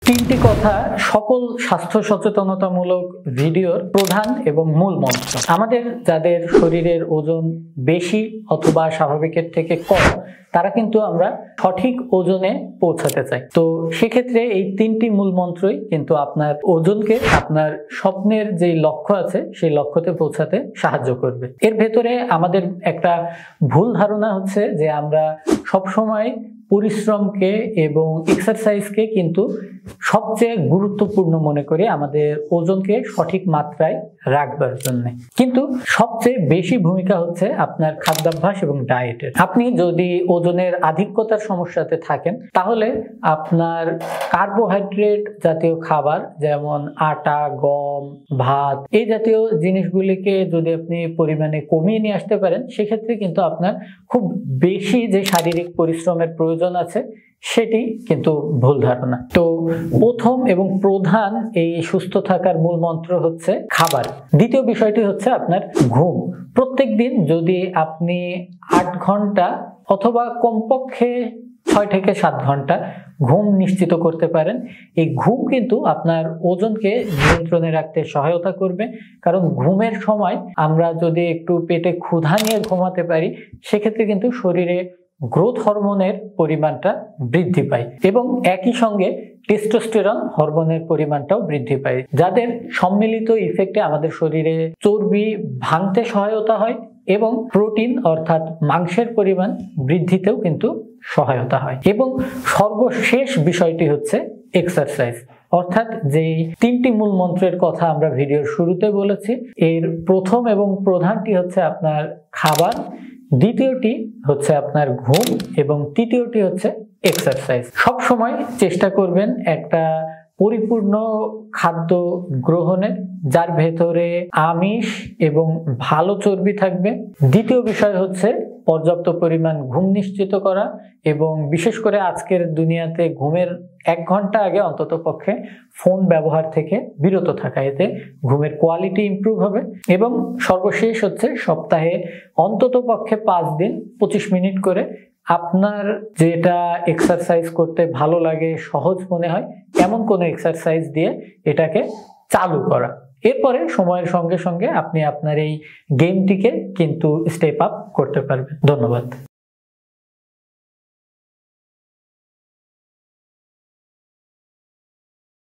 তিনটি কথা সকল স্বাস্থ্য সচেতনতামূলক ভিডিওর প্রধান এবং মূল মন্ত্র। আমাদের যাদের শরীরের ওজন বেশি অথবা স্বাভাবিকের থেকে কম, তারা কিন্তু আমরা সঠিক ওজনে পৌঁছাতে চাই। তো সেক্ষেত্রে এই তিনটি মূল মন্ত্রই কিন্তু আপনার ওজনকে আপনার স্বপ্নের যে লক্ষ্য আছে সেই লক্ষ্যতে পৌঁছাতে সাহায্য করবে। এর ভেতরে আমাদের একটা ভুল ধারণা হচ্ছে যে আমরা সবসময় পরিশ্রমকে এবং এক্সারসাইজকে কিন্তু সবচেয়ে গুরুত্বপূর্ণ মনে করি আমাদের ওজনকে সঠিক মাত্রায় রাখবার জন্য, কিন্তু সবচেয়ে বেশি ভূমিকা হচ্ছে আপনার খাদ্যাভ্যাস এবং ডায়েটের। আপনি যদি ওজনের আধিক্যতার সমস্যাতে থাকেন তাহলে আপনার কার্বোহাইড্রেট জাতীয় খাবার যেমন আটা, গম, ভাত এই জাতীয় জিনিসগুলিকে যদি আপনি পরিমাণে কমিয়ে নিয়ে আসতে পারেন, সেক্ষেত্রে কিন্তু আপনার খুব বেশি যে শারীরিক পরিশ্রমের প্রয়োজন আছে সেটি কিন্তু ভুল ধারণা। তো প্রথম এবং প্রধান এই সুস্থ থাকার মূল মন্ত্র হচ্ছে খাবার। দ্বিতীয় বিষয়টি হচ্ছে আপনার ঘুম। প্রত্যেক দিন যদি আপনি 8 ঘন্টা অথবা কমপক্ষে 6 থেকে 7 ঘন্টা ঘুম নিশ্চিত করতে পারেন, এই ঘুম কিন্তু আপনার ওজনকে নিয়ন্ত্রণে রাখতে সহায়তা করবে। কারণ ঘুমের সময় আমরা যদি একটু পেটে ক্ষুধা নিয়ে ঘুমাতে পারি, সেক্ষেত্রে কিন্তু শরীরে গ্রোথ হরমোনের পরিমাণটা বৃদ্ধি পায় এবং একই সঙ্গে টেস্টোস্টেরন হরমোনের পরিমাণটাও বৃদ্ধি পায়, যাদের সম্মিলিত ইফেক্টে আমাদের শরীরে চর্বি ভাঙতে সহায়তা হয় এবং প্রোটিন অর্থাৎ মাংসের পরিমাণ বৃদ্ধিতেও কিন্তু সহায়তা হয়। এবং সর্বশেষ বিষয়টি হচ্ছে এক্সারসাইজ, অর্থাৎ যে তিনটি মূল মন্ত্রের কথা আমরা ভিডিওর শুরুতে বলেছি, এর প্রথম এবং প্রধানটি হচ্ছে আপনার খাবার, দ্বিতীয়টি হচ্ছে আপনার ঘুম এবং তৃতীয়টি হচ্ছে এক্সারসাইজ। সব সময় চেষ্টা করবেন একটা পরিপূর্ণ খাদ্য গ্রহণের, যার ভেতরে আমিষ এবং ভালো চর্বি থাকবে। দ্বিতীয় বিষয় হচ্ছে পর্যাপ্ত পরিমাণ ঘুম নিশ্চিত করা এবং বিশেষ করে আজকের দুনিয়াতে ঘুমের 1 ঘন্টা আগে অন্তত পক্ষে ফোন ব্যবহার থেকে বিরত থাকা, এতে ঘুমের কোয়ালিটি ইমপ্রুভ হবে। এবং সর্বশেষ হচ্ছে সপ্তাহে অন্তত পক্ষে 5 দিন 25 মিনিট করে আপনার যেটা এক্সারসাইজ করতে ভালো লাগে, সহজ মনে হয় এমন কোনো এক্সারসাইজ দিয়ে এটাকে চালু করা। এরপরে সময়ের সঙ্গে সঙ্গে আপনি আপনার এই গেমটিকে কিন্তু স্টেপ আপ করতে পারবেন। ধন্যবাদ।